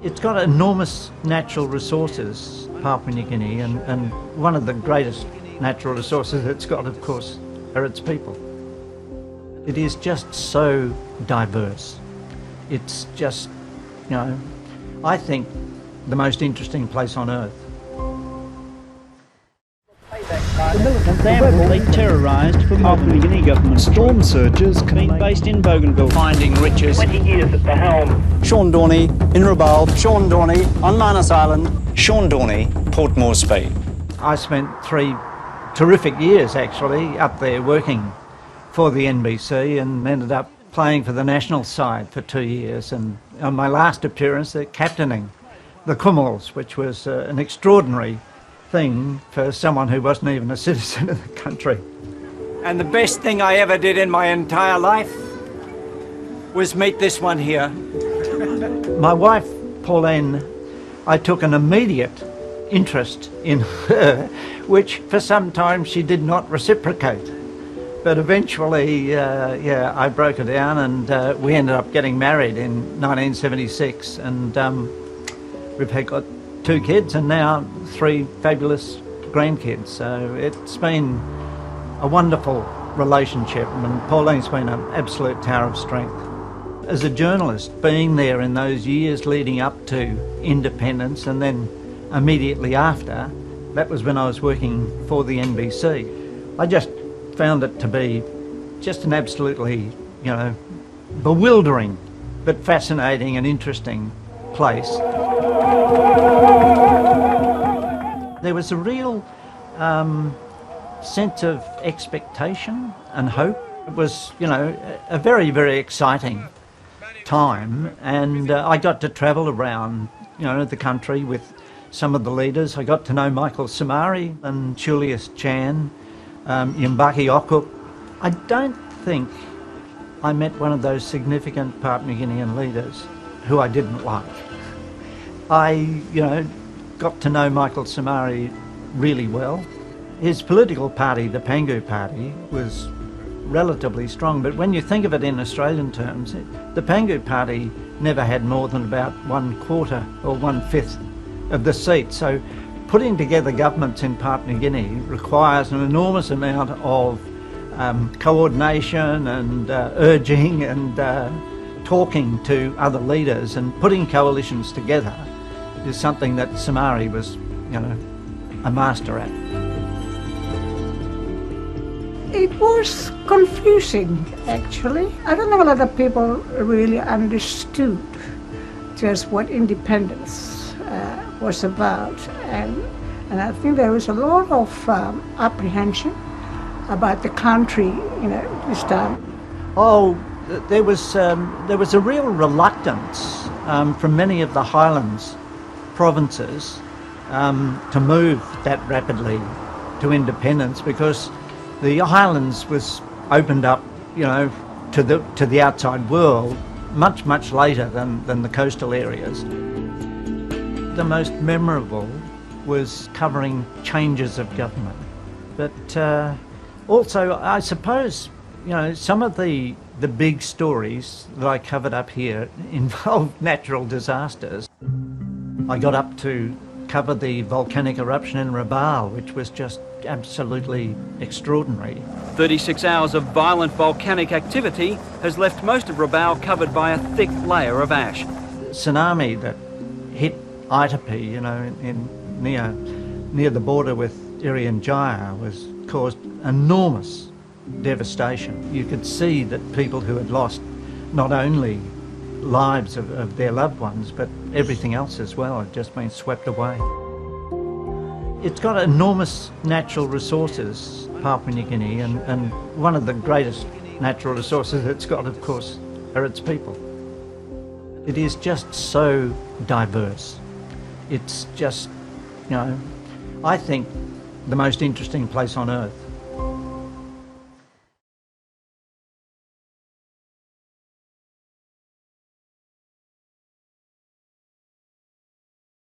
It's got enormous natural resources, Papua New Guinea, and one of the greatest natural resources it's got, of course, are its people. It is just so diverse. It's just, I think, the most interesting place on earth. The militants will be terrorised for Papua New Guinea government. Storm surges Been based in Bougainville. Finding riches. 20 years at the helm. Sean Dorney in Rabaul. Sean Dorney on Manus Island. Sean Dorney, Port Moresby. I spent 3 terrific years actually up there working for the NBC and ended up playing for the national side for 2 years, and on my last appearance captaining the Kumals, which was an extraordinary thing for someone who wasn't even a citizen of the country. And the best thing I ever did in my entire life was meet this one here. My wife, Pauline, I took an immediate interest in her, which for some time she did not reciprocate. But eventually, I broke her down, and we ended up getting married in 1976, and we've got 2 kids and now 3 fabulous grandkids. So it's been a wonderful relationship, and Pauline's been an absolute tower of strength. As a journalist, being there in those years leading up to independence and then immediately after, that was when I was working for the NBC. I just found it to be just an absolutely, bewildering but fascinating and interesting place. There was a real sense of expectation and hope. It was, a very, very exciting time, and I got to travel around, the country with some of the leaders. I got to know Michael Samari and Julius Chan, Yimbaki Okuk. I don't think I met one of those significant Papua New Guinean leaders who I didn't like. I, got to know Michael Samari really well. His political party, the Pangu Party, was relatively strong, but when you think of it in Australian terms, the Pangu Party never had more than about 1/4 or 1/5 of the seats. So putting together governments in Papua New Guinea requires an enormous amount of coordination and urging and talking to other leaders, and putting coalitions together is something that Samari was, a master at. It was confusing, actually. I don't think a lot of people really understood just what independence was about, and I think there was a lot of apprehension about the country, this time. Oh, there was a real reluctance from many of the Highlands provinces to move that rapidly to independence, because the Highlands was opened up, to the outside world much later than the coastal areas. The most memorable was covering changes of government, but also I suppose some of the big stories that I covered up here involved natural disasters. I got up to cover the volcanic eruption in Rabaul, which was just absolutely extraordinary. 36 hours of violent volcanic activity has left most of Rabaul covered by a thick layer of ash. Tsunami that hit Itapi, near the border with Irian Jaya, was caused enormous devastation. You could see that people who had lost not only lives of their loved ones, but everything else as well had just been swept away. It's got enormous natural resources, Papua New Guinea, and one of the greatest natural resources it's got, of course, are its people. It is just so diverse. It's just, I think, the most interesting place on earth.